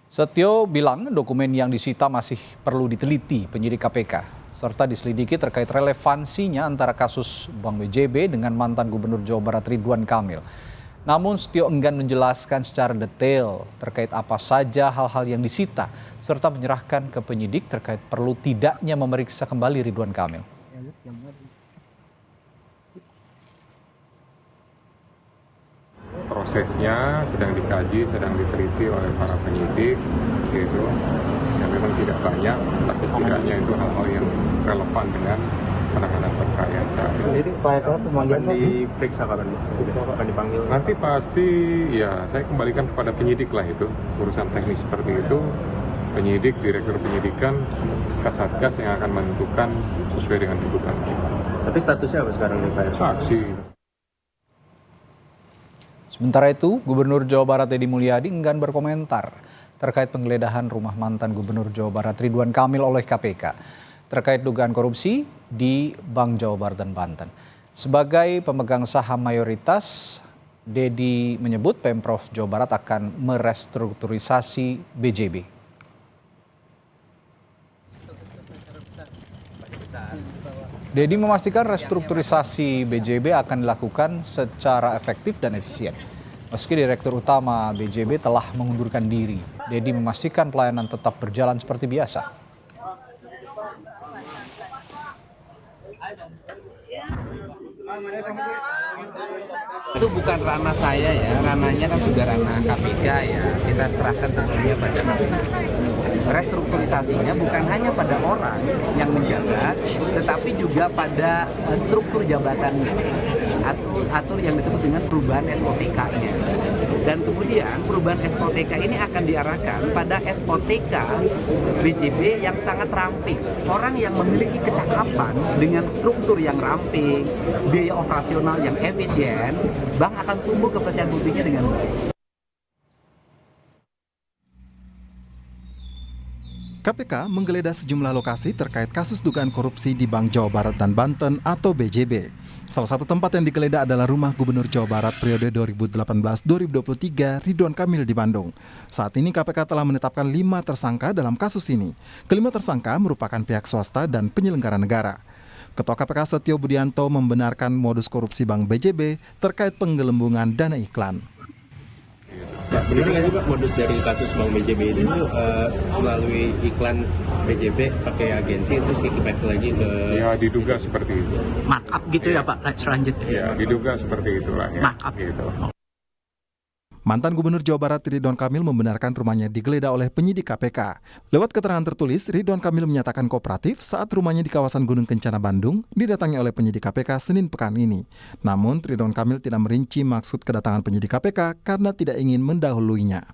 Setio bilang dokumen yang disita masih perlu diteliti penyidik KPK, serta diselidiki terkait relevansinya antara kasus Bank BJB dengan mantan Gubernur Jawa Barat Ridwan Kamil. Namun Setio enggan menjelaskan secara detail terkait apa saja hal-hal yang disita, serta menyerahkan ke penyidik terkait perlu tidaknya memeriksa kembali Ridwan Kamil. Prosesnya sedang dikaji, sedang diteliti oleh para penyidik, gitu. Yang memang tidak banyak, tapi setidaknya itu hal-hal yang relevan dengan penanganan perkara. Sendiri Pak pemanggilan Diperiksa kapan? Akan dipanggil? Nanti pasti ya saya kembalikan kepada penyidik lah itu, urusan teknis seperti itu. Penyidik, direktur penyidikan, Kasatgas yang akan menentukan sesuai dengan tuntutan kita. Tapi statusnya apa sekarang nih Pak? Saksi. Sementara itu, Gubernur Jawa Barat Deddy Mulyadi enggan berkomentar terkait penggeledahan rumah mantan Gubernur Jawa Barat Ridwan Kamil oleh KPK terkait dugaan korupsi di Bank Jawa Barat dan Banten. Sebagai pemegang saham mayoritas, Deddy menyebut Pemprov Jawa Barat akan merestrukturisasi BJB. Deddy memastikan restrukturisasi BJB akan dilakukan secara efektif dan efisien. Meski Direktur Utama BJB telah mengundurkan diri, Deddy memastikan pelayanan tetap berjalan seperti biasa. Itu bukan ranah saya ya, ranahnya kan sudah ranah KPK ya. Kita serahkan sepenuhnya pada KPK. Restrukturisasinya bukan hanya pada orang yang menjabat, tetapi juga pada struktur jabatannya, atur yang disebut dengan perubahan SOTK-nya. Dan kemudian perubahan SOTK ini akan diarahkan pada SOTK BJB yang sangat ramping. Orang yang memiliki kecakapan dengan struktur yang ramping, biaya operasional yang efisien, bank akan tumbuh kepercayaan publiknya dengan baik. KPK menggeledah sejumlah lokasi terkait kasus dugaan korupsi di Bank Jawa Barat dan Banten atau BJB. Salah satu tempat yang digeledah adalah rumah Gubernur Jawa Barat periode 2018-2023 Ridwan Kamil di Bandung. Saat ini KPK telah menetapkan 5 tersangka dalam kasus ini. Kelima tersangka merupakan pihak swasta dan penyelenggara negara. Ketua KPK Setio Budianto membenarkan modus korupsi Bank BJB terkait penggelembungan dana iklan. Ya, benar nggak sih Pak modus dari kasus Bank BJB ini melalui iklan BJB pakai agensi terus kickback lagi ke... Ya diduga seperti itu. Markup gitu ya Pak selanjutnya. Ya diduga seperti itulah ya. Markup. Gitu. Mantan Gubernur Jawa Barat Ridwan Kamil membenarkan rumahnya digeledah oleh penyidik KPK. Lewat keterangan tertulis, Ridwan Kamil menyatakan kooperatif saat rumahnya di kawasan Gunung Kencana, Bandung didatangi oleh penyidik KPK Senin pekan ini. Namun, Ridwan Kamil tidak merinci maksud kedatangan penyidik KPK karena tidak ingin mendahuluinya.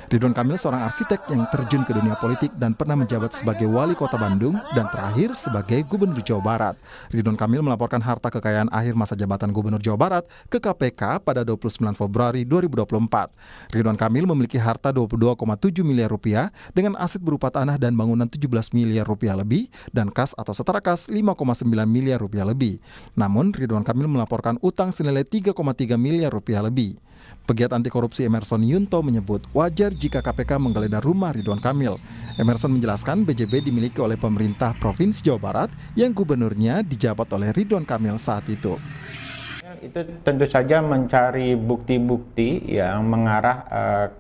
Ridwan Kamil seorang arsitek yang terjun ke dunia politik dan pernah menjabat sebagai wali kota Bandung dan terakhir sebagai Gubernur Jawa Barat. Ridwan Kamil melaporkan harta kekayaan akhir masa jabatan Gubernur Jawa Barat ke KPK pada 29 Februari 2024. Ridwan Kamil memiliki harta 22,7 miliar rupiah dengan aset berupa tanah dan bangunan 17 miliar rupiah lebih dan kas atau setara kas 5,9 miliar rupiah lebih. Namun Ridwan Kamil melaporkan utang senilai 3,3 miliar rupiah lebih. Pegiat anti korupsi Emerson Yunto menyebut wajar jika KPK menggeledah rumah Ridwan Kamil. Emerson menjelaskan BJB dimiliki oleh pemerintah Provinsi Jawa Barat yang gubernurnya dijabat oleh Ridwan Kamil saat itu. Itu tentu saja mencari bukti-bukti yang mengarah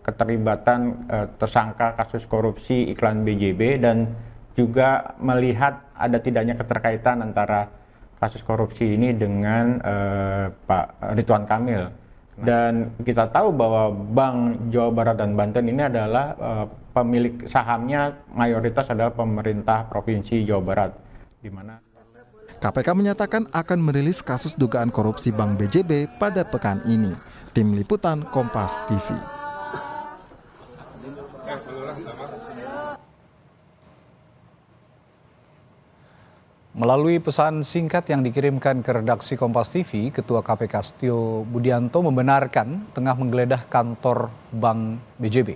keterlibatan tersangka kasus korupsi iklan BJB dan juga melihat ada tidaknya keterkaitan antara kasus korupsi ini dengan Pak Ridwan Kamil. Dan kita tahu bahwa Bank Jawa Barat dan Banten ini adalah pemilik sahamnya mayoritas adalah pemerintah Provinsi Jawa Barat, di mana KPK menyatakan akan merilis kasus dugaan korupsi Bank BJB pada pekan ini. Tim Liputan Kompas TV. Melalui pesan singkat yang dikirimkan ke redaksi Kompas TV, Ketua KPK Setio Budianto membenarkan tengah menggeledah kantor Bank BJB.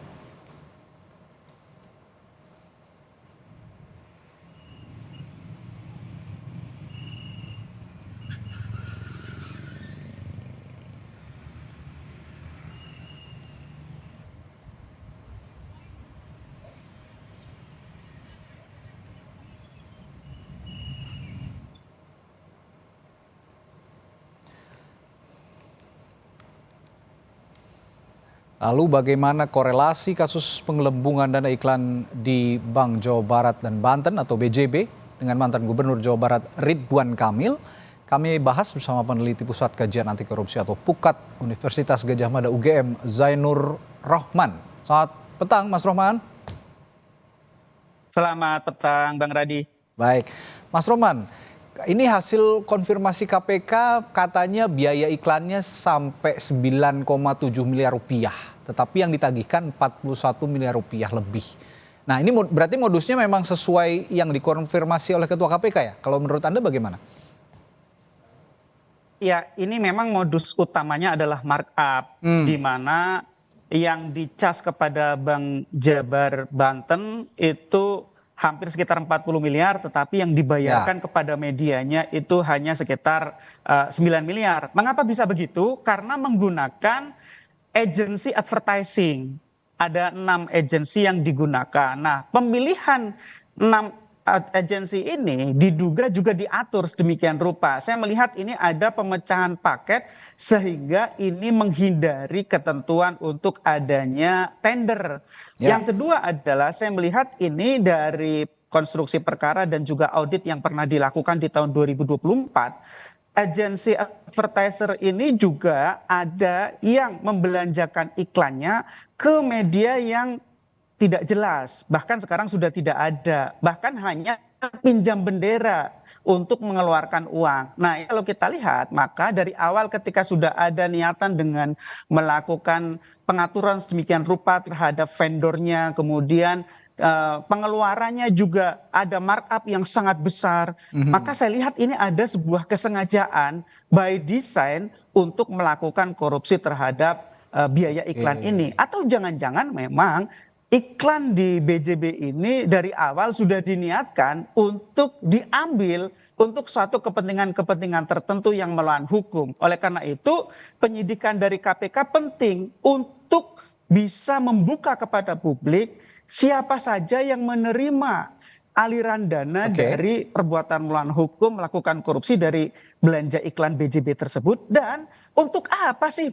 Lalu bagaimana korelasi kasus penggelembungan dana iklan di Bank Jawa Barat dan Banten atau BJB dengan mantan Gubernur Jawa Barat Ridwan Kamil? Kami bahas bersama peneliti Pusat Kajian Anti Korupsi atau PUKAT Universitas Gadjah Mada UGM, Zainur Rohman. Selamat petang, Mas Rohman. Selamat petang, Bang Radi. Baik, Mas Rohman. Ini hasil konfirmasi KPK, katanya biaya iklannya sampai 9,7 miliar rupiah. Tetapi yang ditagihkan 41 miliar rupiah lebih. Nah ini berarti modusnya memang sesuai yang dikonfirmasi oleh Ketua KPK ya? Kalau menurut Anda bagaimana? Ya, ini memang modus utamanya adalah markup. Di mana yang dicas kepada Bank Jabar Banten itu hampir sekitar 40 miliar, tetapi yang dibayarkan kepada medianya itu hanya sekitar 9 miliar. Mengapa bisa begitu? Karena menggunakan agency advertising. Ada 6 agensi yang digunakan. Nah, pemilihan 6 agensi ini diduga juga diatur sedemikian rupa. Saya melihat ini ada pemecahan paket sehingga ini menghindari ketentuan untuk adanya tender. Yang kedua adalah saya melihat ini dari konstruksi perkara dan juga audit yang pernah dilakukan di tahun 2024. Agensi advertiser ini juga ada yang membelanjakan iklannya ke media yang tidak jelas, bahkan sekarang sudah tidak ada, bahkan hanya pinjam bendera untuk mengeluarkan uang. Nah, kalau kita lihat, maka dari awal ketika sudah ada niatan dengan melakukan pengaturan sedemikian rupa terhadap vendornya, kemudian pengeluarannya juga ada markup yang sangat besar, maka saya lihat ini ada sebuah kesengajaan by design untuk melakukan korupsi terhadap biaya iklan ini. Atau jangan-jangan memang iklan di BJB ini dari awal sudah diniatkan untuk diambil untuk suatu kepentingan-kepentingan tertentu yang melawan hukum. Oleh karena itu, penyidikan dari KPK penting untuk bisa membuka kepada publik siapa saja yang menerima aliran dana dari perbuatan melawan hukum, melakukan korupsi dari belanja iklan BJB tersebut, dan untuk apa sih?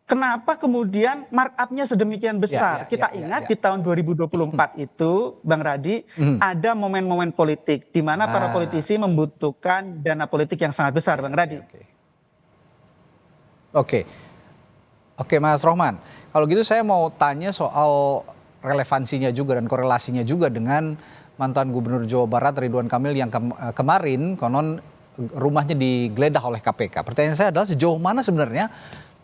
Kenapa kemudian markupnya sedemikian besar? Kita ingat di tahun 2024 itu, Bang Radi, ada momen-momen politik di mana para politisi membutuhkan dana politik yang sangat besar, Bang Radi. Oke, Mas Rohman. Kalau gitu saya mau tanya soal relevansinya juga dan korelasinya juga dengan mantan Gubernur Jawa Barat Ridwan Kamil yang kemarin konon rumahnya digeledah oleh KPK. Pertanyaan saya adalah sejauh mana sebenarnya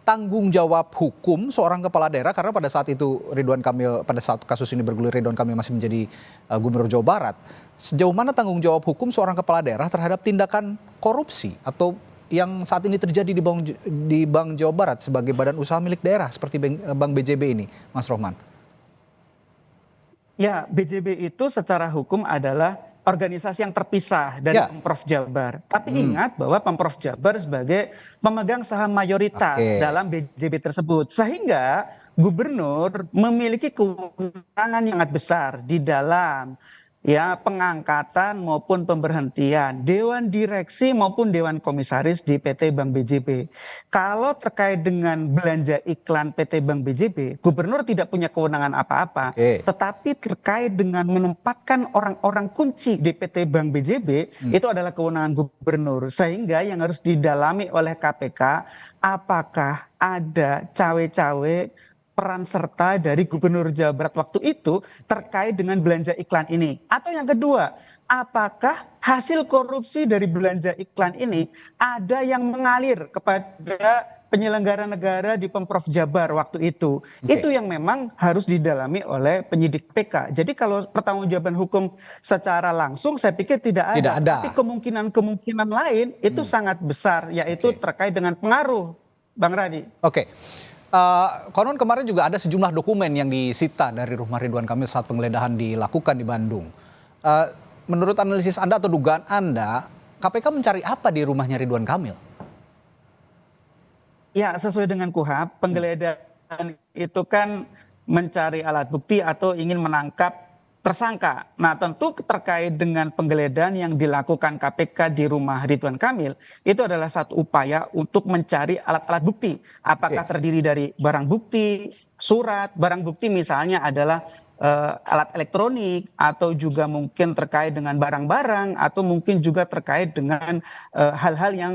tanggung jawab hukum seorang kepala daerah, karena pada saat itu Ridwan Kamil, pada saat kasus ini bergulir Ridwan Kamil masih menjadi Gubernur Jawa Barat. Sejauh mana tanggung jawab hukum seorang kepala daerah terhadap tindakan korupsi atau yang saat ini terjadi di Bank Jawa Barat sebagai badan usaha milik daerah seperti Bank BJB ini, Mas Rohman? Ya, BJB itu secara hukum adalah organisasi yang terpisah dari Pemprov Jabar. Tapi ingat bahwa Pemprov Jabar sebagai pemegang saham mayoritas dalam BJB tersebut. Sehingga gubernur memiliki kewenangan yang sangat besar di dalam pengangkatan maupun pemberhentian dewan direksi maupun dewan komisaris di PT Bank BJB. Kalau terkait dengan belanja iklan PT Bank BJB, gubernur tidak punya kewenangan apa-apa, tetapi terkait dengan menempatkan orang-orang kunci di PT Bank BJB itu adalah kewenangan gubernur. Sehingga yang harus didalami oleh KPK, apakah ada cawe-cawe peran serta dari Gubernur Jawa Barat waktu itu terkait dengan belanja iklan ini. Atau yang kedua, apakah hasil korupsi dari belanja iklan ini ada yang mengalir kepada penyelenggara negara di Pemprov Jabar waktu itu. Itu yang memang harus didalami oleh penyidik PK. Jadi kalau pertanggungjawaban hukum secara langsung saya pikir tidak ada. Tapi kemungkinan-kemungkinan lain itu sangat besar, yaitu terkait dengan pengaruh, Bang Radi. Konon kemarin juga ada sejumlah dokumen yang disita dari rumah Ridwan Kamil saat penggeledahan dilakukan di Bandung. Menurut analisis Anda atau dugaan Anda, KPK mencari apa di rumahnya Ridwan Kamil? Ya, sesuai dengan KUHP, penggeledahan itu kan mencari alat bukti atau ingin menangkap tersangka. Nah, tentu terkait dengan penggeledahan yang dilakukan KPK di rumah Ridwan Kamil, itu adalah satu upaya untuk mencari alat-alat bukti. Apakah terdiri dari barang bukti, surat, barang bukti misalnya adalah alat elektronik, atau juga mungkin terkait dengan barang-barang, atau mungkin juga terkait dengan hal-hal yang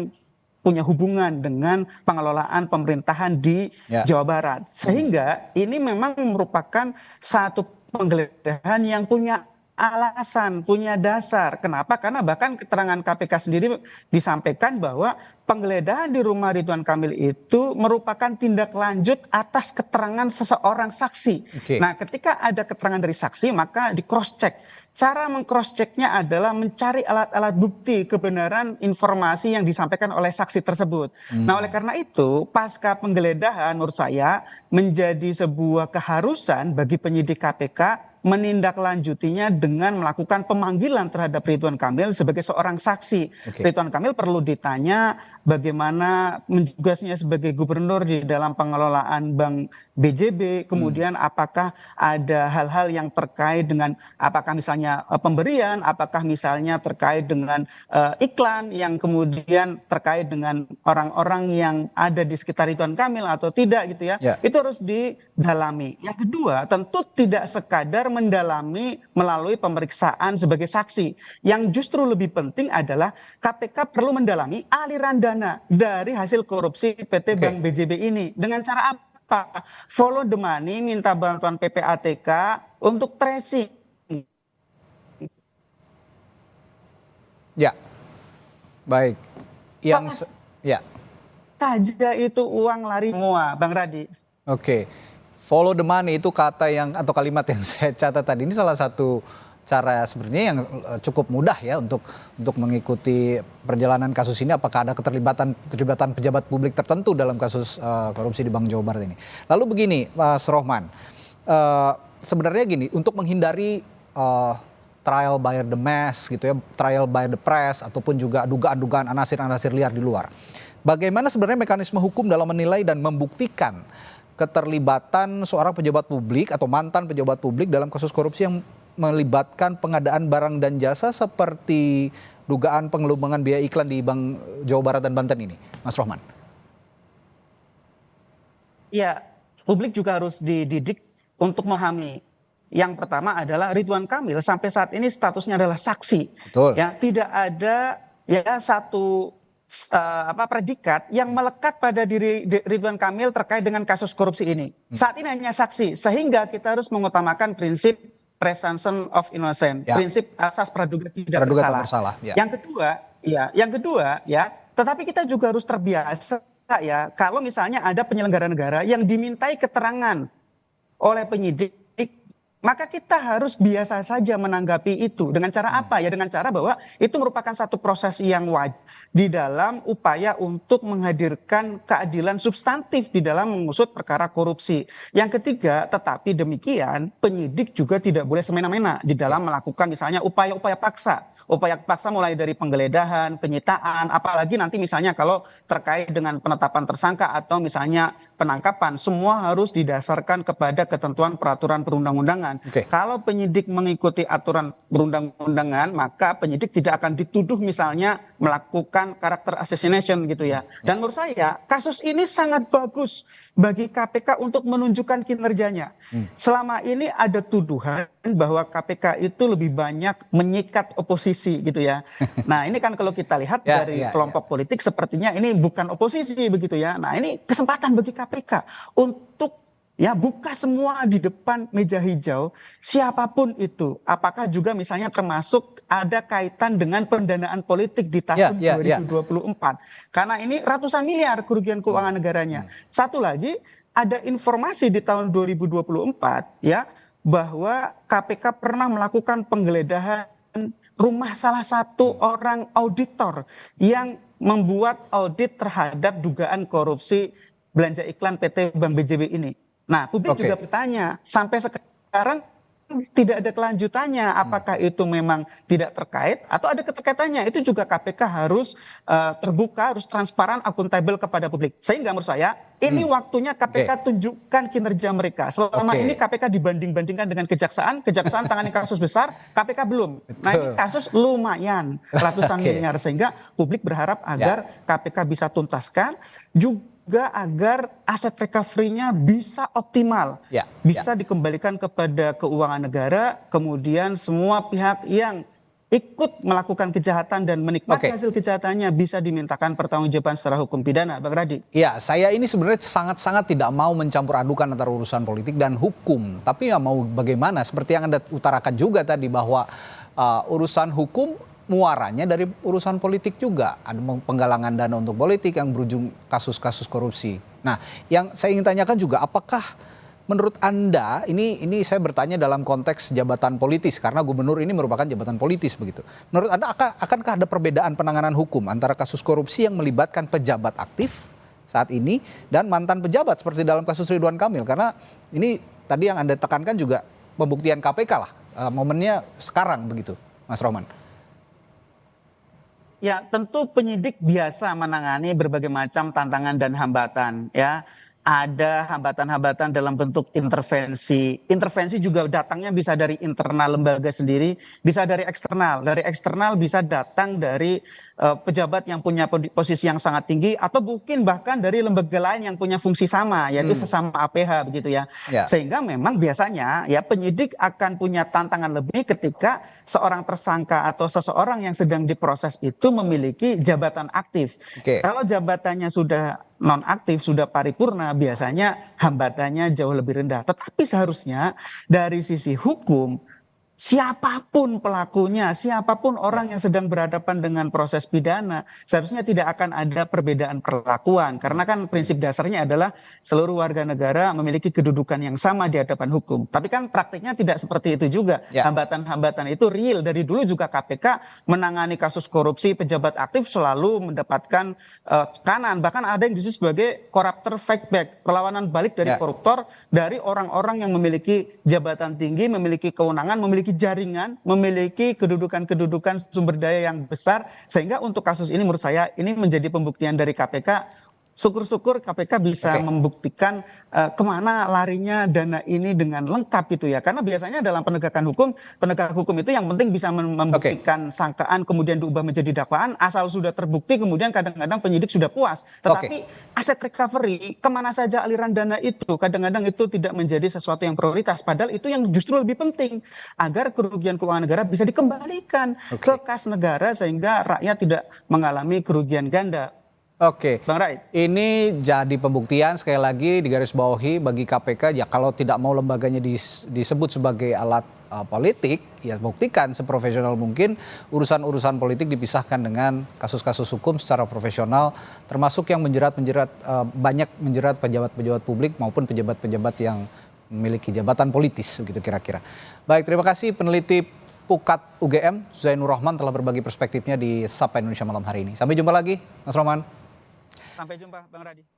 punya hubungan dengan pengelolaan pemerintahan di Jawa Barat. Sehingga ini memang merupakan satu penggeledahan yang punya alasan, punya dasar. Kenapa? Karena bahkan keterangan KPK sendiri disampaikan bahwa penggeledahan di rumah Ridwan Kamil itu merupakan tindak lanjut atas keterangan seseorang saksi. Nah, ketika ada keterangan dari saksi, maka di cross check. Cara meng-cross-checknya adalah mencari alat-alat bukti kebenaran informasi yang disampaikan oleh saksi tersebut. Nah, oleh karena itu, pasca penggeledahan menurut saya menjadi sebuah keharusan bagi penyidik KPK menindaklanjutinya dengan melakukan pemanggilan terhadap Ridwan Kamil sebagai seorang saksi. Ridwan Kamil perlu ditanya bagaimana tugasnya sebagai gubernur di dalam pengelolaan Bank BJB, kemudian apakah ada hal-hal yang terkait dengan apakah misalnya pemberian, apakah misalnya terkait dengan iklan yang kemudian terkait dengan orang-orang yang ada di sekitar Ridwan Kamil atau tidak gitu ya. Itu harus didalami. Yang kedua, tentu tidak sekadar mendalami melalui pemeriksaan sebagai saksi. Yang justru lebih penting adalah KPK perlu mendalami aliran dana dari hasil korupsi PT Bank BJB ini. Dengan cara apa? Follow the money, minta bantuan PPATK untuk tracing. Ya, baik. Yang saja itu uang lari semua, Bang Radi. Follow the money itu kata yang atau kalimat yang saya catat tadi. Ini salah satu cara sebenarnya yang cukup mudah ya untuk mengikuti perjalanan kasus ini. Apakah ada keterlibatan pejabat publik tertentu dalam kasus korupsi di Bank Jawa Barat ini? Lalu begini, Mas Rohman, sebenarnya gini, untuk menghindari trial by the mass gitu ya, trial by the press ataupun juga dugaan-dugaan anasir-anasir liar di luar. Bagaimana sebenarnya mekanisme hukum dalam menilai dan membuktikan keterlibatan seorang pejabat publik atau mantan pejabat publik dalam kasus korupsi yang melibatkan pengadaan barang dan jasa seperti dugaan pengelubangan biaya iklan di Bank Jawa Barat dan Banten ini, Mas Rohman? Ya, publik juga harus dididik untuk memahami. Yang pertama adalah Ridwan Kamil sampai saat ini statusnya adalah saksi. Ya, tidak ada satu predikat yang melekat pada diri Ridwan Kamil terkait dengan kasus korupsi ini. Saat ini hanya saksi, sehingga kita harus mengutamakan prinsip presumption of innocence, prinsip asas praduga tidak bersalah. Yang kedua, tetapi kita juga harus terbiasa ya, kalau misalnya ada penyelenggara negara yang dimintai keterangan oleh penyidik, maka kita harus biasa saja menanggapi itu. Dengan cara apa? Ya dengan cara bahwa itu merupakan satu proses yang wajib di dalam upaya untuk menghadirkan keadilan substantif di dalam mengusut perkara korupsi. Yang ketiga, tetapi demikian penyidik juga tidak boleh semena-mena di dalam melakukan misalnya upaya-upaya paksa. Upaya paksa mulai dari penggeledahan, penyitaan, apalagi nanti misalnya kalau terkait dengan penetapan tersangka atau misalnya penangkapan, semua harus didasarkan kepada ketentuan peraturan perundang-undangan. Kalau penyidik mengikuti aturan perundang-undangan, maka penyidik tidak akan dituduh misalnya melakukan karakter assassination gitu ya. Dan menurut saya kasus ini sangat bagus bagi KPK untuk menunjukkan kinerjanya. Selama ini ada tuduhan bahwa KPK itu lebih banyak menyikat oposisi gitu ya. Nah, ini kan kalau kita lihat dari kelompok politik sepertinya ini bukan oposisi begitu ya. Nah, ini kesempatan bagi KPK untuk buka semua di depan meja hijau siapapun itu. Apakah juga misalnya termasuk ada kaitan dengan pendanaan politik di tahun 2024. Karena ini ratusan miliar kerugian keuangan negaranya. Satu lagi, ada informasi di tahun 2024 bahwa KPK pernah melakukan penggeledahan rumah salah satu orang auditor yang membuat audit terhadap dugaan korupsi belanja iklan PT Bank BJB ini. Nah, publik juga bertanya, sampai sekarang tidak ada kelanjutannya. Apakah itu memang tidak terkait atau ada keterkaitannya? Itu juga KPK harus terbuka, harus transparan, akuntabel kepada publik. Sehingga menurut saya ini waktunya KPK tunjukkan kinerja mereka. Selama ini KPK dibanding-bandingkan dengan kejaksaan tangani kasus besar, KPK belum. Nah ini kasus lumayan ratusan miliar, sehingga publik berharap agar KPK bisa tuntaskan, juga agar aset recovery-nya bisa optimal, bisa dikembalikan kepada keuangan negara, kemudian semua pihak yang ikut melakukan kejahatan dan menikmati hasil kejahatannya bisa dimintakan pertanggungjawaban secara hukum pidana, Bang Radi. Ya, saya ini sebenarnya sangat-sangat tidak mau mencampur adukan antara urusan politik dan hukum. Tapi ya mau bagaimana, seperti yang Anda utarakan juga tadi bahwa urusan hukum muaranya dari urusan politik juga. Ada penggalangan dana untuk politik yang berujung kasus-kasus korupsi. Nah, yang saya ingin tanyakan juga, apakah menurut Anda, ini saya bertanya dalam konteks jabatan politis, karena gubernur ini merupakan jabatan politis begitu. Menurut Anda, akankah ada perbedaan penanganan hukum antara kasus korupsi yang melibatkan pejabat aktif saat ini dan mantan pejabat seperti dalam kasus Ridwan Kamil? Karena ini tadi yang Anda tekankan juga pembuktian KPK lah, momennya sekarang begitu, Mas Rohman. Ya, tentu penyidik biasa menangani berbagai macam tantangan dan hambatan, ya. Ada hambatan-hambatan dalam bentuk intervensi. Intervensi juga datangnya bisa dari internal lembaga sendiri, bisa dari eksternal. Dari eksternal bisa datang dari pejabat yang punya posisi yang sangat tinggi, atau mungkin bahkan dari lembaga lain yang punya fungsi sama, yaitu sesama APH begitu ya. Sehingga memang biasanya ya penyidik akan punya tantangan lebih ketika seorang tersangka atau seseorang yang sedang diproses itu memiliki jabatan aktif. Kalau jabatannya sudah nonaktif, sudah paripurna, biasanya hambatannya jauh lebih rendah. Tetapi seharusnya dari sisi hukum, siapapun pelakunya, siapapun orang yang sedang berhadapan dengan proses pidana, seharusnya tidak akan ada perbedaan perlakuan. Karena kan prinsip dasarnya adalah seluruh warga negara memiliki kedudukan yang sama di hadapan hukum. Tapi kan praktiknya tidak seperti itu juga. Hambatan-hambatan itu real. Dari dulu juga KPK menangani kasus korupsi pejabat aktif selalu mendapatkan tekanan. Bahkan ada yang disebut sebagai corruptor fight back, perlawanan balik dari koruptor, dari orang-orang yang memiliki jabatan tinggi, memiliki kewenangan, memiliki jaringan, memiliki kedudukan-kedudukan sumber daya yang besar, sehingga untuk kasus ini menurut saya ini menjadi pembuktian dari KPK. Syukur-syukur KPK bisa membuktikan kemana larinya dana ini dengan lengkap gitu ya. Karena biasanya dalam penegakan hukum, penegak hukum itu yang penting bisa membuktikan sangkaan kemudian diubah menjadi dakwaan, asal sudah terbukti kemudian kadang-kadang penyidik sudah puas. Tetapi aset recovery, kemana saja aliran dana itu, kadang-kadang itu tidak menjadi sesuatu yang prioritas. Padahal itu yang justru lebih penting, agar kerugian keuangan negara bisa dikembalikan ke kas negara sehingga rakyat tidak mengalami kerugian ganda. Bang Rai. Ini jadi pembuktian sekali lagi digarisbawahi bagi KPK, ya kalau tidak mau lembaganya disebut sebagai alat politik, ya buktikan seprofesional mungkin urusan-urusan politik dipisahkan dengan kasus-kasus hukum secara profesional, termasuk yang banyak menjerat pejabat-pejabat publik maupun pejabat-pejabat yang memiliki jabatan politis, begitu kira-kira. Baik, terima kasih peneliti Pukat UGM Zainur Rohman telah berbagi perspektifnya di Sapa Indonesia malam hari ini. Sampai jumpa lagi, Mas Rohman. Sampai jumpa, Bang Radi.